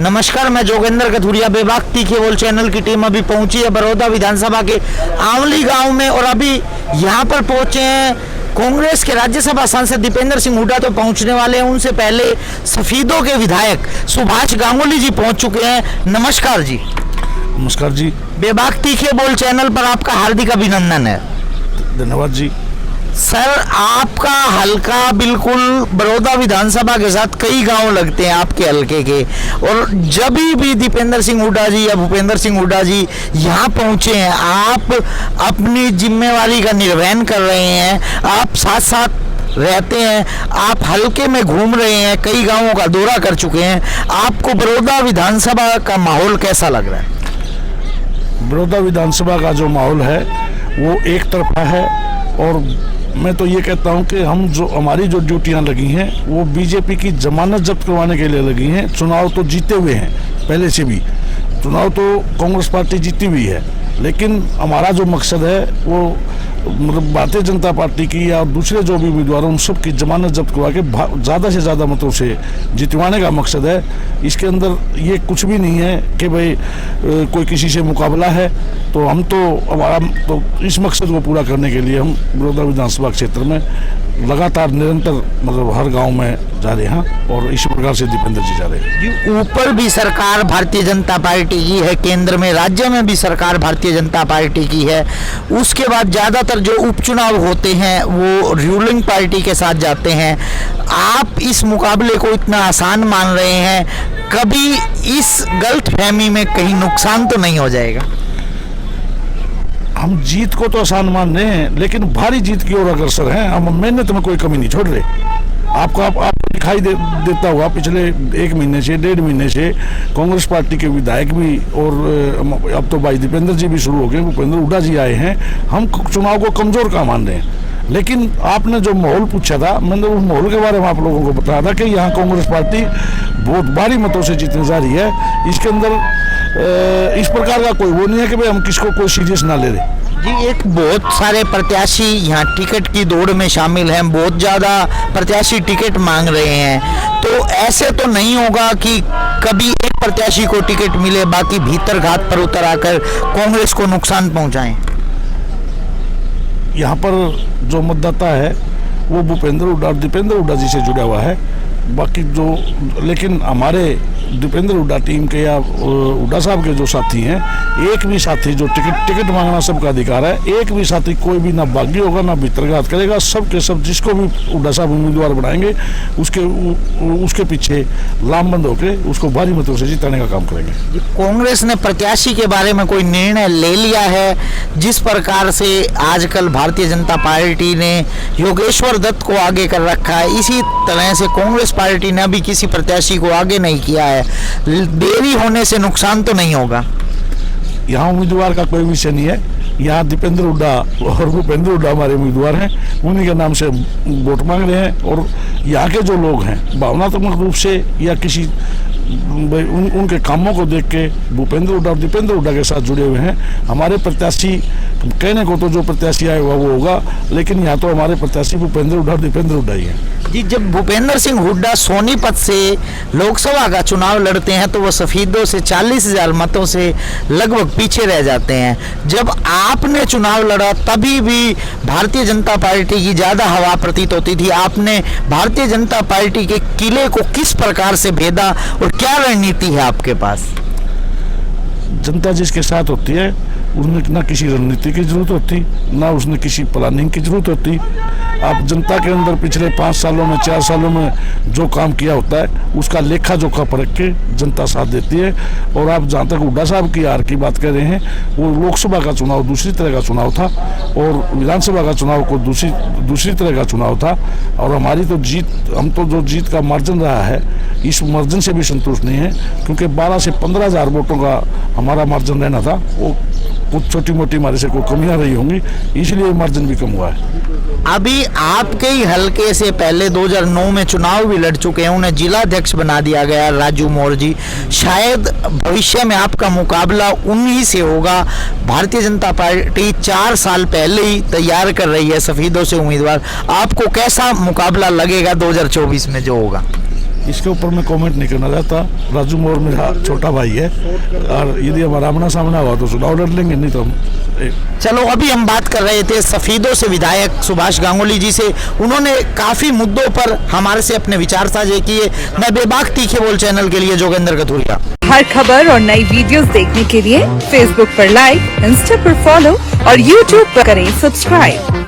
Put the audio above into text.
नमस्कार, मैं जोगेंद्र कथुरिया। बेबाक तीखे बोल चैनल की टीम अभी पहुंची है बड़ौदा विधानसभा के आंवली गांव में और अभी यहां पर पहुंचे हैं कांग्रेस के राज्यसभा सांसद दीपेंद्र सिंह हुड्डा तो पहुंचने वाले हैं, उनसे पहले सफीदों के विधायक सुभाष गांगुली जी पहुंच चुके हैं। नमस्कार जी। नमस्कार जी। बेबाक तीखे बोल चैनल पर आपका हार्दिक अभिनंदन है। धन्यवाद जी। सर, आपका हलका बिल्कुल बड़ौदा विधानसभा के साथ कई गांव लगते हैं आपके हलके के, और जब भी दीपेंद्र सिंह हुड्डा जी या भूपेंद्र सिंह हुड्डा जी यहाँ पहुँचे हैं, आप अपनी जिम्मेवारी का निर्वहन कर रहे हैं, आप साथ साथ रहते हैं, आप हलके में घूम रहे हैं, कई गांवों का दौरा कर चुके हैं। आपको बड़ौदा विधानसभा का माहौल कैसा लग रहा है? बड़ौदा विधानसभा का जो माहौल है वो एक तरफा है, और मैं तो ये कहता हूँ कि हमारी जो ड्यूटियाँ लगी हैं वो बीजेपी की जमानत जब्त करवाने के लिए लगी हैं। चुनाव तो जीते हुए हैं, पहले से भी चुनाव तो कांग्रेस पार्टी जीती हुई है, लेकिन हमारा जो मकसद है वो मतलब भारतीय जनता पार्टी की या दूसरे जो भी उम्मीदवार उन सब की जमानत जब्त करवा के ज़्यादा से ज़्यादा मतों से जितवाने का मकसद है। इसके अंदर ये कुछ भी नहीं है कि भाई कोई किसी से मुकाबला है। तो हम तो हमारा तो इस मकसद को पूरा करने के लिए हम बड़ौदा विधानसभा क्षेत्र में लगातार निरंतर मतलब हर गांव में जा रहे हैं, और इसी प्रकार से दीपेंद्र जी जा रहे हैं। ऊपर भी सरकार भारतीय जनता पार्टी की है, केंद्र में राज्य में भी सरकार भारतीय जनता पार्टी की है। उसके बाद ज़्यादातर जो उपचुनाव होते हैं वो रूलिंग पार्टी के साथ जाते हैं। आप इस मुकाबले को इतना आसान मान रहे हैं, कभी इस गलतफहमी में कहीं नुकसान तो नहीं हो जाएगा? हम जीत को तो आसान मान रहे हैं, लेकिन भारी जीत की ओर अग्रसर हैं। हम मेहनत में कोई कमी नहीं छोड़ रहे। आपको दिखाई देता हुआ पिछले एक महीने से, 1.5 महीने से कांग्रेस पार्टी के विधायक भी, और अब तो भाई दीपेंद्र जी भी शुरू हो गए, भूपेंद्र हुड्डा जी आए हैं। हम चुनाव को कमजोर का मान रहे हैं, लेकिन आपने जो माहौल पूछा था, मैंने उस माहौल के बारे में आप लोगों को बताया था कि यहाँ कांग्रेस पार्टी बहुत भारी मतों से जीतने जा रही है। इसके अंदर इस प्रकार का कोई वो नहीं है कि भाई हम किसको कोई सीरियस ना ले रहे जी। एक बहुत सारे प्रत्याशी यहाँ टिकट की दौड़ में शामिल हैं, बहुत ज़्यादा प्रत्याशी टिकट मांग रहे हैं, तो ऐसे तो नहीं होगा कि कभी एक प्रत्याशी को टिकट मिले बाकी भीतर घात पर उतर आकर कांग्रेस को नुकसान पहुंचाएं? यहाँ पर जो मतदाता है वो भूपेंद्र हुड्डा और दीपेंद्र हुड्डा जी से जुड़ा हुआ है। बाकी जो लेकिन हमारे दीपेंद्र हुड्डा टीम के या हुड्डा साहब के जो साथी हैं, एक भी साथी जो टिकट मांगना सबका अधिकार है, एक भी साथी कोई भी ना बागी होगा ना भीतरघात करेगा। सब के सब जिसको भी हुड्डा साहब उम्मीदवार बनाएंगे उसके पीछे लामबंद होकर उसको भारी मतों से जिताने का काम करेंगे। कांग्रेस ने प्रत्याशी के बारे में कोई निर्णय ले लिया है? जिस प्रकार से आजकल भारतीय जनता पार्टी ने योगेश्वर दत्त को आगे कर रखा है, इसी तरह से कांग्रेस पार्टी ने अभी किसी प्रत्याशी को आगे नहीं किया है। देरी होने से नुकसान तो नहीं होगा? यहाँ उम्मीदवार का कोई विषय नहीं है। यहाँ दीपेंद्र हुड्डा और भूपेंद्र हुड्डा हमारे उम्मीदवार हैं, उन्हीं के नाम से वोट मांग रहे हैं। और यहाँ के जो लोग हैं भावनात्मक रूप से या किसी उनके कामों को देख के भूपेंद्र हुड्डा और दीपेंद्र हुड्डा के साथ जुड़े हुए हैं। हमारे प्रत्याशी कहने को तो जो प्रत्याशी आएगा वो होगा, लेकिन यहाँ तो हमारे प्रत्याशी भूपेंद्र हुड्डा और दीपेंद्र हुड्डा ही हैं। जी, जब भूपेंद्र सिंह हुड्डा सोनीपत से लोकसभा का चुनाव लड़ते हैं तो वो सफीदों से 40,000 मतों से लगभग पीछे रह जाते हैं। जब आपने चुनाव लड़ा तभी भी भारतीय जनता पार्टी की ज़्यादा हवा प्रतीत होती थी। आपने भारतीय जनता पार्टी के किले को किस प्रकार से भेदा और क्या रणनीति है आपके पास? जनता जिसके साथ होती है उसमें ना किसी रणनीति की जरूरत होती, ना उसने किसी प्लानिंग की जरूरत होती। आप जनता के अंदर पिछले 5 सालों में 4 सालों में जो काम किया होता है उसका लेखा जोखा परख के जनता साथ देती है। और आप जहाँ तक हुड्डा साहब की हार की बात कर रहे हैं, वो लोकसभा का चुनाव दूसरी तरह का चुनाव था और विधानसभा का चुनाव को दूसरी तरह का चुनाव था। और हमारी तो हम तो जो जीत का मार्जिन रहा है, इस मार्जिन से भी संतुष्ट नहीं है, क्योंकि 12 से 15,000 वोटों का हमारा मार्जिन रहना था। वो कुछ छोटी मोटी हमारे से कोई कमियां रही होंगी, इसलिए मार्जिन भी कम हुआ है। अभी आपके ही हलके से पहले 2009 में चुनाव भी लड़ चुके हैं, उन्हें जिलाध्यक्ष बना दिया गया राजू मोर जी। शायद भविष्य में आपका मुकाबला उन्हीं से होगा। भारतीय जनता पार्टी 4 साल पहले ही तैयार कर रही है सफीदों से उम्मीदवार। आपको कैसा मुकाबला लगेगा 2024 में जो होगा? इसके ऊपर मैं कमेंट नहीं करना चाहता। राजू मोर मेरा छोटा भाई है और यदि हमारा आमना सामना हुआ तो चुनाव लड़ लेंगे, नहीं तो हम चलो, अभी हम बात कर रहे थे सफीदों से विधायक सुभाष गांगुली जी से। उन्होंने काफी मुद्दों पर हमारे से अपने विचार साझे किए। मैं बेबाक तीखे बोल चैनल के लिए जोगेंद्र कथुरिया। हर खबर और नई वीडियोस देखने के लिए फेसबुक पर लाइक, इंस्टा पर फॉलो और यूट्यूब पर करें सब्सक्राइब।